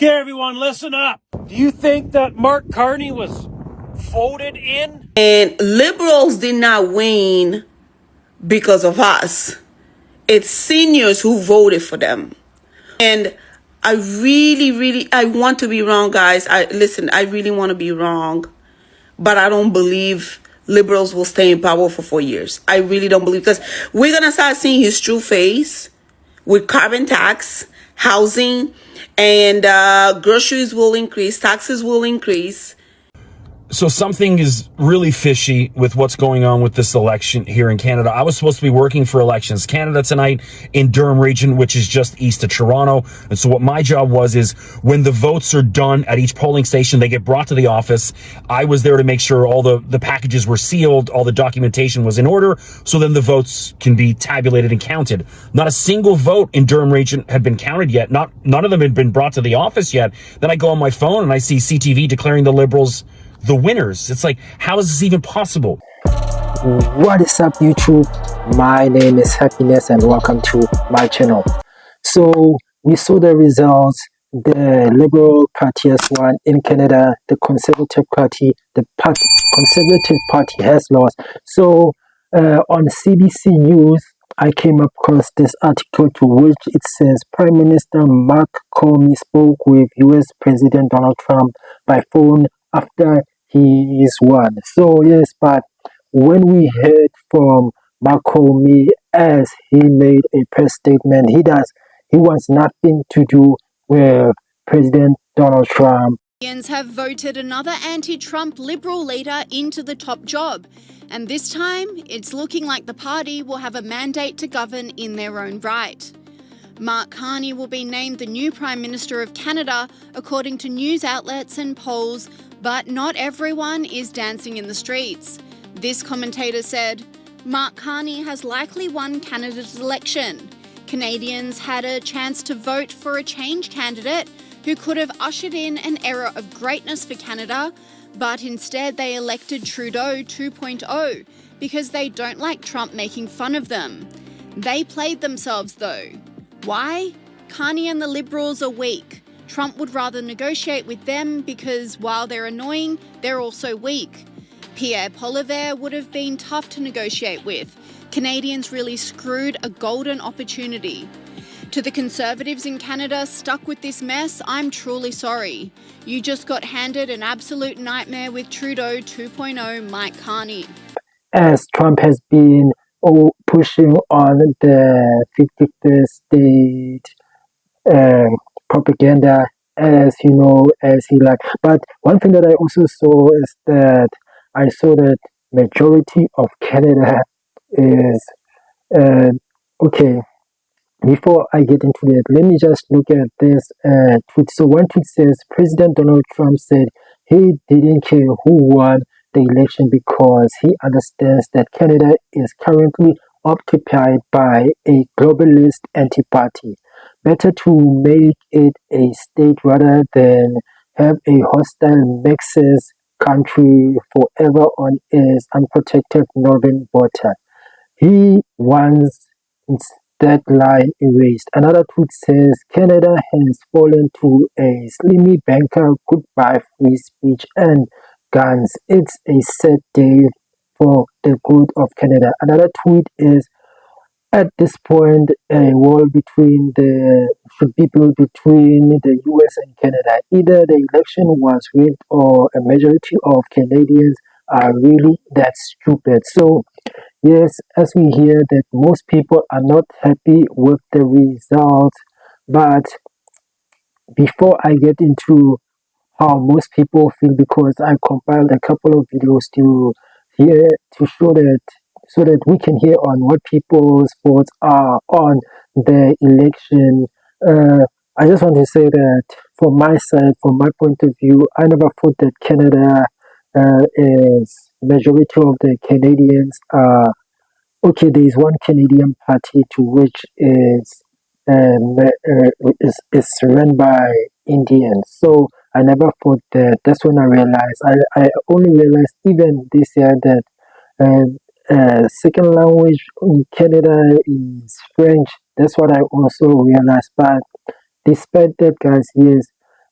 Okay, everyone, listen up. Do you think that Mark Carney was voted in? And liberals did not win because of us. It's seniors who voted for them. And I I want to be wrong, guys. I really want to be wrong, but I don't believe liberals will stay in power for 4 years. I really don't believe, because we're going to start seeing his true face with carbon tax, housing, and groceries will increase, taxes will increase. So something is really fishy with what's going on with this election here in Canada. I was supposed to be working for Elections Canada tonight in Durham region, which is just east of Toronto. And so what my job was is when the votes are done at each polling station, they get brought to the office. I was there to make sure all the packages were sealed, all the documentation was in order, so then the votes can be tabulated and counted. Not a single vote in Durham region had been counted yet. None of them had been brought to the office yet. Then I go on my phone and I see CTV declaring the Liberals the winners. It's like, how is this even possible? What is up, YouTube? My name is Happiness and welcome to my channel. So we saw the results. The Liberal Party has won in Canada. The Conservative Party, Conservative Party has lost. So on CBC News, I came across this article to which it says Prime Minister Mark Carney spoke with US President Donald Trump by phone after he is won. So yes, but when we heard from Mark Carney as he made a press statement, he wants nothing to do with President Donald Trump. Canadians have voted another anti-Trump Liberal leader into the top job, and this time it's looking like the party will have a mandate to govern in their own right. Mark Carney will be named the new Prime Minister of Canada, according to news outlets and polls, but not everyone is dancing in the streets. This commentator said, Mark Carney has likely won Canada's election. Canadians had a chance to vote for a change candidate who could have ushered in an era of greatness for Canada, but instead they elected Trudeau 2.0 because they don't like Trump making fun of them. They played themselves though. Why? Carney and the Liberals are weak. Trump would rather negotiate with them because while they're annoying, they're also weak. Poilievre would have been tough to negotiate with. Canadians really screwed a golden opportunity. To the Conservatives in Canada stuck with this mess, I'm truly sorry. You just got handed an absolute nightmare with Trudeau 2.0 Mike Carney. As Trump has been pushing on the 51st state propaganda, as you know, as he like. But one thing that I also saw is that I saw that majority of Canada is okay. Before I get into that, let me just look at this tweet. So one tweet says, President Donald Trump said he didn't care who won the election because he understands that Canada is currently occupied by a globalist anti-party. Better to make it a state rather than have a hostile Mexican country forever on its unprotected northern border. He wants that line erased. Another tweet says Canada has fallen to a slimy banker. Goodbye free speech and guns. It's a sad day for the good of Canada. Another tweet is at this point a wall should be built between the US and Canada. Either the election was rigged or a majority of Canadians are really that stupid. So yes, as we hear that most people are not happy with the results, but before I get into how most people feel, because I compiled a couple of videos to hear to show that so that we can hear on what people's thoughts are on the election. I just want to say that from my side, from my point of view, I never thought that Canada is majority of the Canadians are okay. There is one Canadian party to which is run by Indians. So I never thought that. That's when I realized. I only realized even this year that second language in Canada is French. That's what I also realized. But despite that, guys, yes,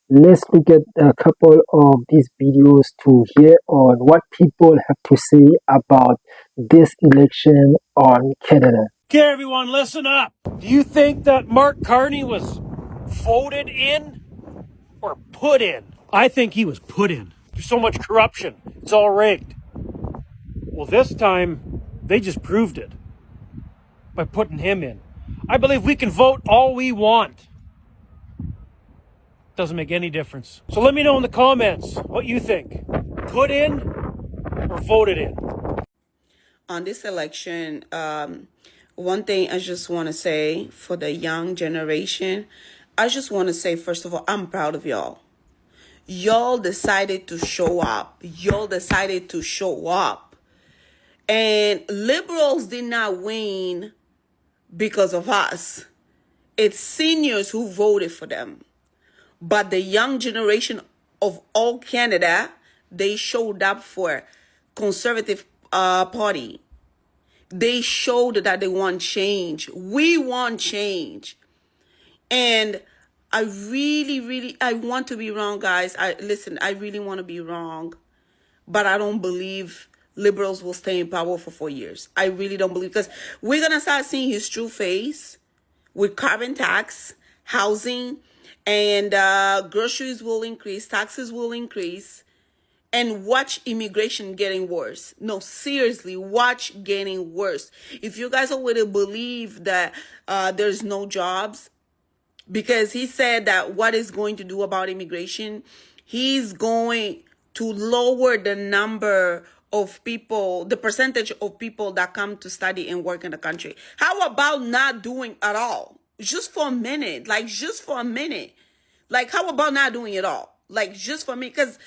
let's look at a couple of these videos to hear on what people have to say about this election on Canada. Okay, everyone, listen up. Do you think that Mark Carney was voted in or put in? I think he was put in. There's so much corruption. It's all rigged. Well, this time, they just proved it by putting him in. I believe we can vote all we want. Doesn't make any difference. So let me know in the comments what you think. Put in or voted in? On this election, one thing I just want to say for the young generation, I just want to say, first of all, I'm proud of y'all. Y'all decided to show up. Y'all decided to show up. And liberals did not win because of us. It's seniors who voted for them. But the young generation of all Canada, they showed up for Conservative Party. They showed that they want change. We want change. And I I want to be wrong, guys. I really want to be wrong. But I don't believe liberals will stay in power for 4 years. I really don't believe, because we're going to start seeing his true face with carbon tax, housing, and groceries will increase, taxes will increase, and watch immigration getting worse. No, seriously, watch getting worse. If you guys already believe that there's no jobs, because he said that what is going to do about immigration, he's going to lower the number of people, the percentage of people that come to study and work in the country. How about not doing at all? Just for a minute, like just for a minute. Like, how about not doing it all? Like, just for me, because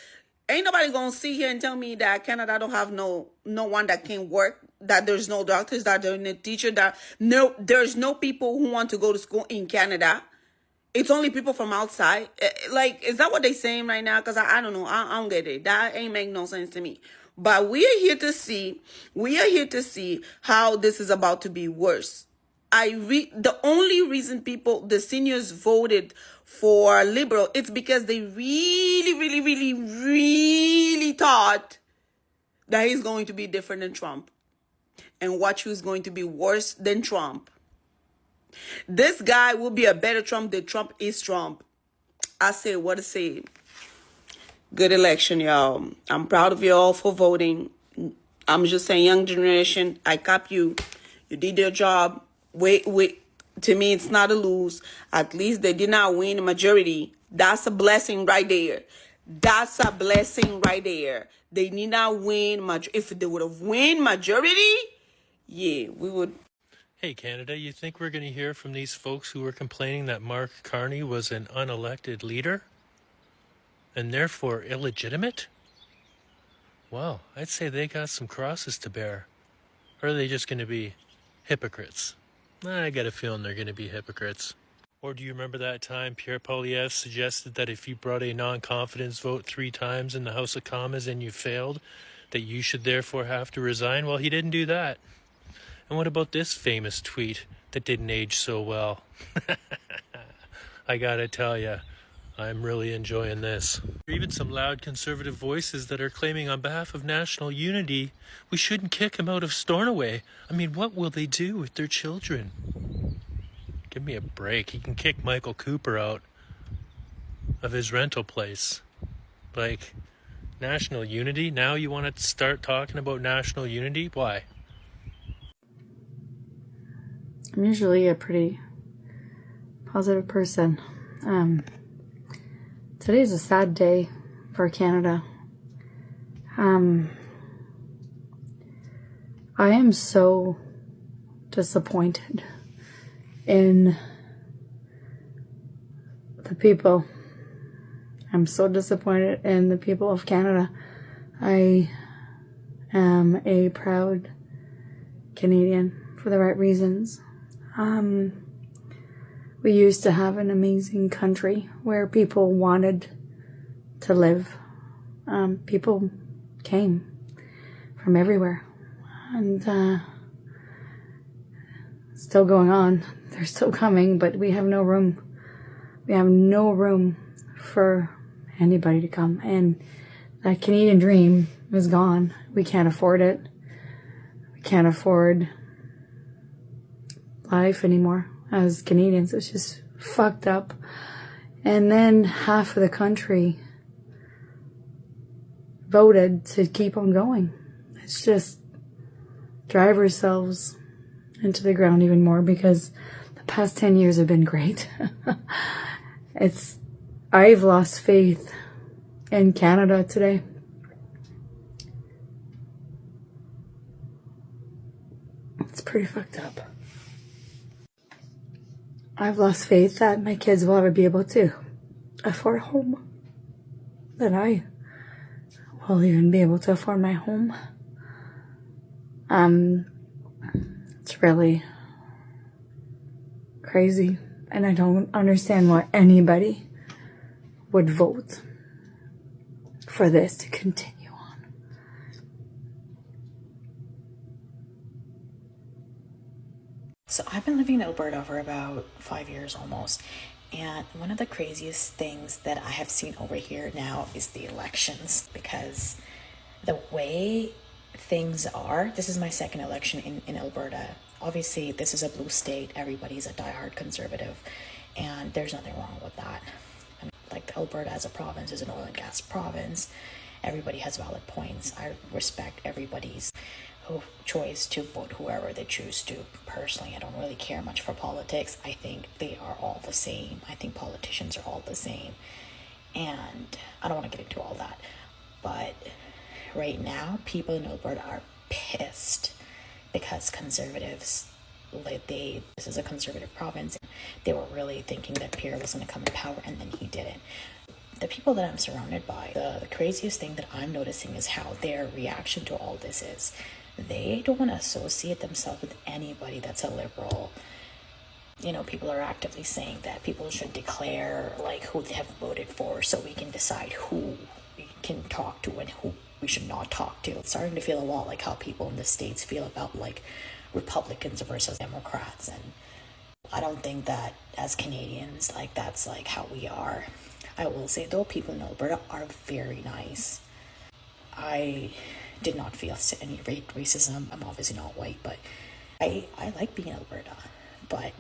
ain't nobody gonna sit here and tell me that Canada don't have no one that can work, that there's no doctors, that there's no teacher, that there's no people who want to go to school in Canada. It's only people from outside. Like, is that what they saying right now? Because I don't know. I don't get it. That ain't make no sense to me. But we are here to see how this is about to be worse. The only reason the seniors voted for Liberal, it's because they really thought that he's going to be different than Trump. And watch who's going to be worse than Trump. This guy will be a better Trump than Trump is Trump. I say what to say. Good election, y'all. I'm proud of y'all for voting. I'm just saying, young generation, I cop you. You did your job. Wait. To me, it's not a lose. At least they did not win a majority. That's a blessing right there. That's a blessing right there. They need not win much. If they would have win majority, yeah, we would. Hey, Canada, you think we're going to hear from these folks who were complaining that Mark Carney was an unelected leader and therefore illegitimate? Well, I'd say they got some crosses to bear. Or are they just going to be hypocrites? I got a feeling they're going to be hypocrites. Or do you remember that time Pierre Poilievre suggested that if you brought a non-confidence vote 3 times in the House of Commons and you failed, that you should therefore have to resign? Well, he didn't do that. And what about this famous tweet that didn't age so well? I gotta tell you, I'm really enjoying this. Even some loud conservative voices that are claiming on behalf of national unity, we shouldn't kick him out of Stornoway. I mean, what will they do with their children? Give me a break. He can kick Michael Cooper out of his rental place. Like, national unity? Now you want to start talking about national unity? Why? I'm usually a pretty positive person. Today's a sad day for Canada. I am so disappointed in the people. I'm so disappointed in the people of Canada. I am a proud Canadian for the right reasons. We used to have an amazing country where people wanted to live. People came from everywhere. And still going on. They're still coming, but we have no room. We have no room for anybody to come. And that Canadian dream is gone. We can't afford it. We can't afford life anymore as Canadians. It's just fucked up. And then half of the country voted to keep on going. It's just drive ourselves into the ground even more, because the past 10 years have been great. I've lost faith in Canada today. It's pretty fucked up. I've lost faith that my kids will ever be able to afford a home. That I will even be able to afford my home. It's really crazy. And I don't understand why anybody would vote for this to continue on. So I've been living in Alberta for about 5 years almost. And one of the craziest things that I have seen over here now is the elections, because the way things are, this is my second election in Alberta. Obviously, this is a blue state. Everybody's a diehard conservative, and there's nothing wrong with that. I mean, like, Alberta as a province is an oil and gas province. Everybody has valid points. I respect everybody's choice to vote whoever they choose to. Personally, I don't really care much for politics. I think they are all the same. I think politicians are all the same. And I don't want to get into all that. But right now, people in Alberta are pissed because conservatives, this is a conservative province. They were really thinking that Pierre was going to come to power, and then he didn't. The people that I'm surrounded by, the craziest thing that I'm noticing is how their reaction to all this is. They don't want to associate themselves with anybody that's a liberal. You know, people are actively saying that people should declare like who they have voted for, so we can decide who we can talk to and who we should not talk to. It's starting to feel a lot like how people in the States feel about like Republicans versus Democrats. And I don't think that as Canadians, like, that's like how we are. I will say though, people in Alberta are very nice. I did not feel any racism. I'm obviously not white, but I like being in Alberta. But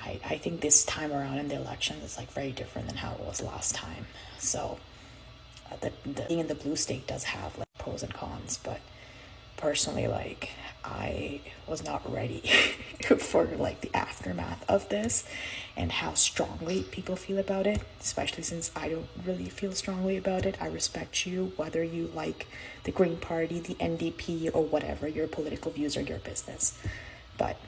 I think this time around in the election is like very different than how it was last time. So the being in the blue state does have like pros and cons, but personally, like, I was not ready for like the aftermath of this and how strongly people feel about it, especially since I don't really feel strongly about it. I respect you, whether you like the Green Party, the NDP, or whatever. Your political views are your business, but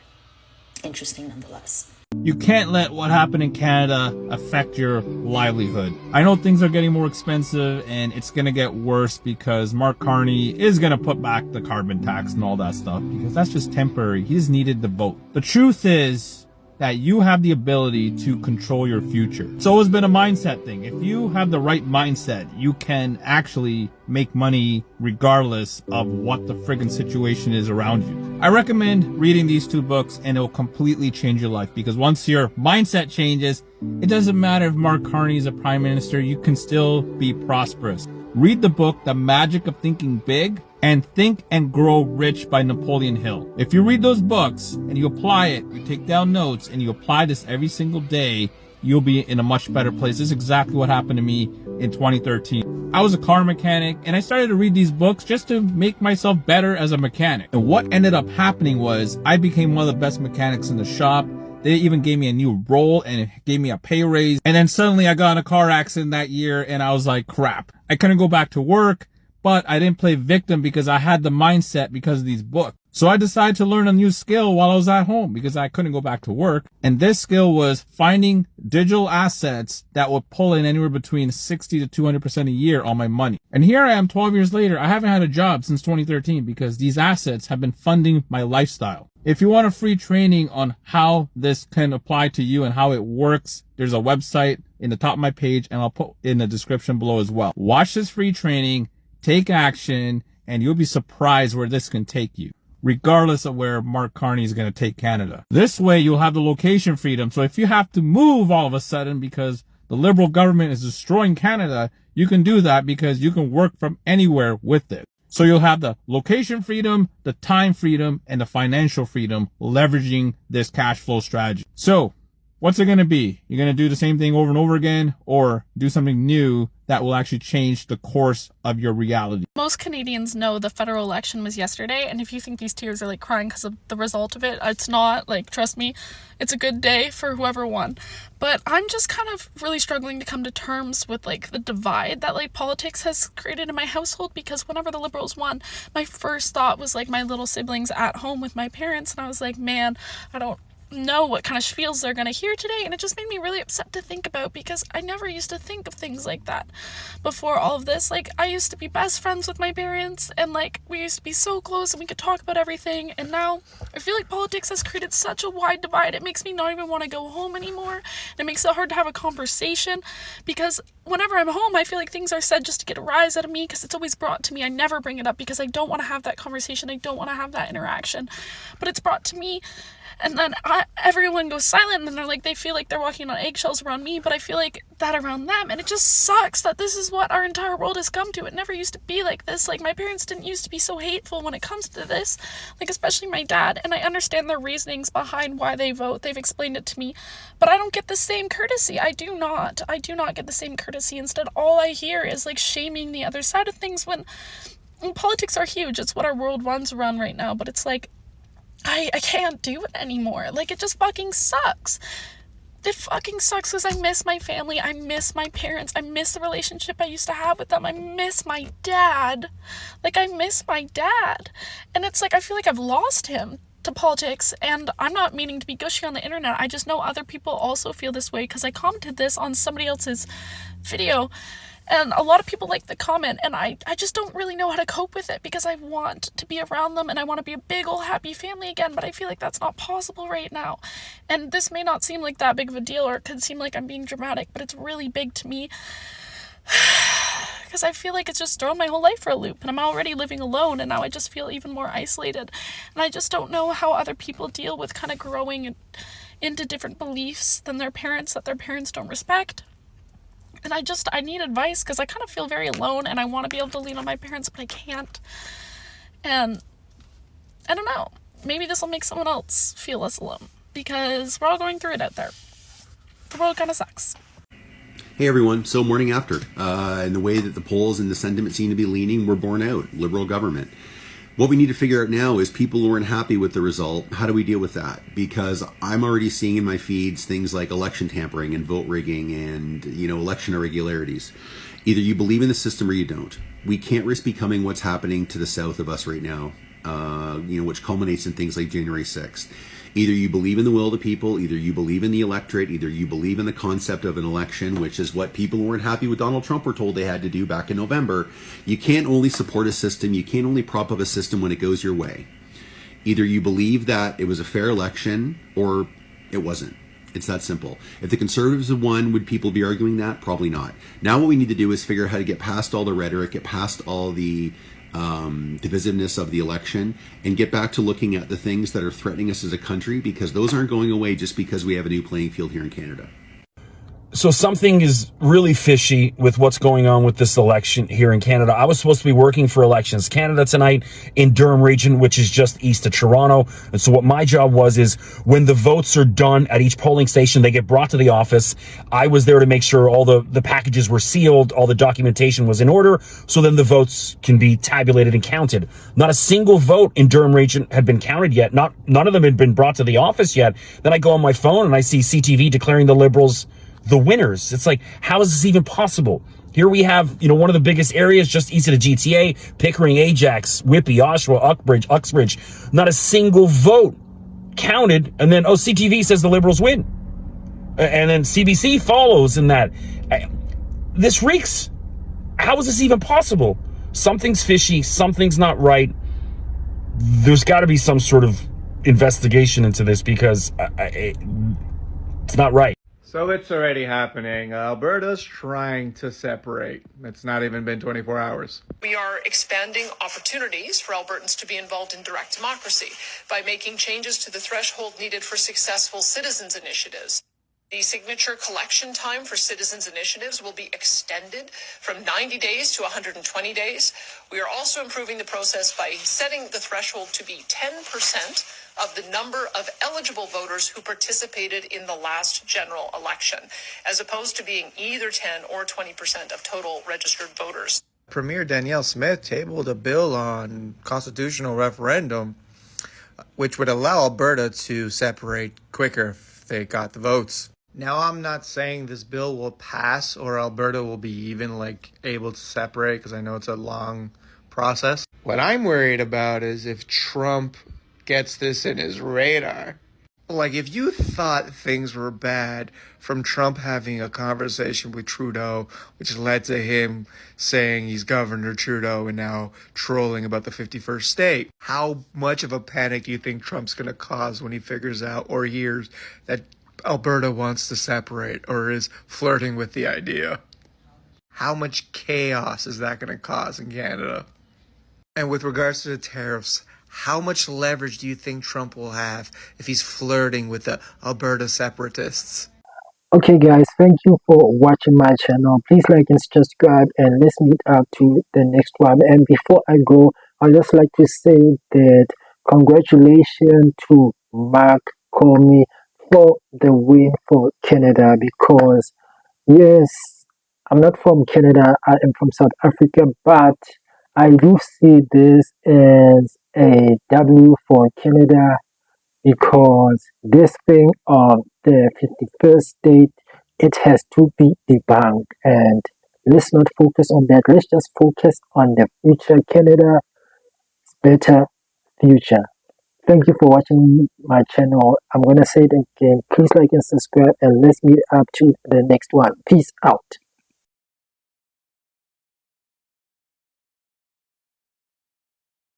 interesting nonetheless. You can't let what happened in Canada affect your livelihood. I know things are getting more expensive and it's going to get worse because Mark Carney is going to put back the carbon tax and all that stuff, because that's just temporary. He just needed the vote. The truth is that you have the ability to control your future. It's always been a mindset thing. If you have the right mindset, you can actually make money regardless of what the friggin' situation is around you. I recommend reading these two books, and it will completely change your life, because once your mindset changes, it doesn't matter if Mark Carney is a prime minister, you can still be prosperous. Read the book, The Magic of Thinking Big, and Think and Grow Rich by Napoleon Hill. If you read those books and you apply it, you take down notes and you apply this every single day, you'll be in a much better place. This is exactly what happened to me in 2013. I was a car mechanic and I started to read these books just to make myself better as a mechanic. And what ended up happening was I became one of the best mechanics in the shop. They even gave me a new role and it gave me a pay raise. And then suddenly I got in a car accident that year and I was like, crap. I couldn't go back to work, but I didn't play victim because I had the mindset because of these books. So I decided to learn a new skill while I was at home because I couldn't go back to work. And this skill was finding digital assets that would pull in anywhere between 60 to 200% a year on my money. And here I am 12 years later. I haven't had a job since 2013 because these assets have been funding my lifestyle. If you want a free training on how this can apply to you and how it works, there's a website in the top of my page and I'll put in the description below as well. Watch this free training, take action, and you'll be surprised where this can take you, regardless of where Mark Carney is going to take Canada. This way, you'll have the location freedom. So if you have to move all of a sudden because the Liberal government is destroying Canada, you can do that because you can work from anywhere with it. So you'll have the location freedom, the time freedom, and the financial freedom leveraging this cash flow strategy. So what's it going to be? You're going to do the same thing over and over again, or do something new that will actually change the course of your reality? Most Canadians know the federal election was yesterday, and if you think these tears are like crying because of the result of it, it's not. Like, trust me, it's a good day for whoever won. But I'm just kind of really struggling to come to terms with like the divide that like politics has created in my household, because whenever the Liberals won, my first thought was like my little siblings at home with my parents, and I was like, man, I don't know what kind of spiels they're gonna hear today, and it just made me really upset to think about, because I never used to think of things like that before all of this. Like, I used to be best friends with my parents, and like we used to be so close and we could talk about everything, and now I feel like politics has created such a wide divide. It makes me not even want to go home anymore. It makes it hard to have a conversation, because whenever I'm home I feel like things are said just to get a rise out of me, because it's always brought to me. I never bring it up because I don't want to have that conversation, I don't want to have that interaction, but it's brought to me. And then everyone goes silent, and they're like, they feel like they're walking on eggshells around me, but I feel like that around them. And it just sucks that this is what our entire world has come to. It never used to be like this. Like, my parents didn't used to be so hateful when it comes to this, like, especially my dad. And I understand their reasonings behind why they vote. They've explained it to me, but I don't get the same courtesy. I do not get the same courtesy. Instead, all I hear is like shaming the other side of things, when politics are huge. It's what our world runs around right now, but it's like, I can't do it anymore. Like, it just fucking sucks. It fucking sucks because I miss my family. I miss my parents. I miss the relationship I used to have with them. I miss my dad. Like, I miss my dad. And it's like, I feel like I've lost him to politics, and I'm not meaning to be gushy on the internet. I just know other people also feel this way, because I commented this on somebody else's video, and a lot of people like the comment, and I just don't really know how to cope with it, because I want to be around them and I want to be a big old happy family again, but I feel like that's not possible right now. And this may not seem like that big of a deal, or it could seem like I'm being dramatic, but it's really big to me, because I feel like it's just thrown my whole life for a loop, and I'm already living alone, and now I just feel even more isolated, and I just don't know how other people deal with kind of growing into different beliefs than their parents, that their parents don't respect. And I need advice, because I kind of feel very alone, and I want to be able to lean on my parents, but I can't. And I don't know, maybe this will make someone else feel less alone, because we're all going through it out there. The world kind of sucks. Hey everyone, so morning after, and the way that the polls and the sentiment seem to be leaning, we're borne out, Liberal government. What we need to figure out now is people who aren't happy with the result, how do we deal with that? Because I'm already seeing in my feeds things like election tampering and vote rigging and, election irregularities. Either you believe in the system or you don't. We can't risk becoming what's happening to the south of us right now, which culminates in things like January 6th. Either you believe in the will of the people, either you believe in the electorate, either you believe in the concept of an election, which is what people who weren't happy with Donald Trump were told they had to do back in November. You can't only support a system, you can't only prop up a system when it goes your way. Either you believe that it was a fair election or it wasn't. It's that simple. If the Conservatives had won, would people be arguing that? Probably not. Now what we need to do is figure out how to get past all the rhetoric, get past all the divisiveness of the election, and get back to looking at the things that are threatening us as a country, because those aren't going away just because we have a new playing field here in Canada. So something is really fishy with what's going on with this election here in Canada. I was supposed to be working for Elections Canada tonight in Durham region, which is just east of Toronto. And so what my job was is when the votes are done at each polling station, they get brought to the office. I was there to make sure all the packages were sealed, all the documentation was in order, so then the votes can be tabulated and counted. Not a single vote in Durham region had been counted yet. None of them had been brought to the office yet. Then I go on my phone and I see CTV declaring the Liberals the winners. It's like, how is this even possible? Here we have, one of the biggest areas just east of the GTA, Pickering, Ajax, Whitby, Oshawa, Uxbridge. Not a single vote counted. And then, CTV says the Liberals win. And then CBC follows in that. This reeks. How is this even possible? Something's fishy. Something's not right. There's got to be some sort of investigation into this, because it's not right. So it's already happening. Alberta's trying to separate. It's not even been 24 hours. We are expanding opportunities for Albertans to be involved in direct democracy by making changes to the threshold needed for successful citizens' initiatives. The signature collection time for citizens' initiatives will be extended from 90 days to 120 days. We are also improving the process by setting the threshold to be 10% of the number of eligible voters who participated in the last general election, as opposed to being either 10 or 20% of total registered voters. Premier Danielle Smith tabled a bill on constitutional referendum, which would allow Alberta to separate quicker if they got the votes. Now, I'm not saying this bill will pass or Alberta will be even able to separate, because I know it's a long process. What I'm worried about is if Trump gets this in his radar. If you thought things were bad from Trump having a conversation with Trudeau, which led to him saying he's Governor Trudeau and now trolling about the 51st state, how much of a panic do you think Trump's going to cause when he figures out or hears that Alberta wants to separate or is flirting with the idea? How much chaos is that going to cause in Canada? And with regards to the tariffs, how much leverage do you think Trump will have if he's flirting with the Alberta separatists? Okay, guys, thank you for watching my channel. Please like and subscribe, and let's meet up to the next one. And before I go, I'd just like to say that congratulations to Mark Carney for the win for Canada, because yes, I'm not from Canada, I am from South Africa, but I do see this as a W for Canada, because this thing of the 51st state, it has to be debunked. And let's not focus on that. Let's just focus on the future Canada's better future. Thank you for watching my channel. I'm going to say it again. Please like and subscribe, and let's meet up to the next one. Peace out.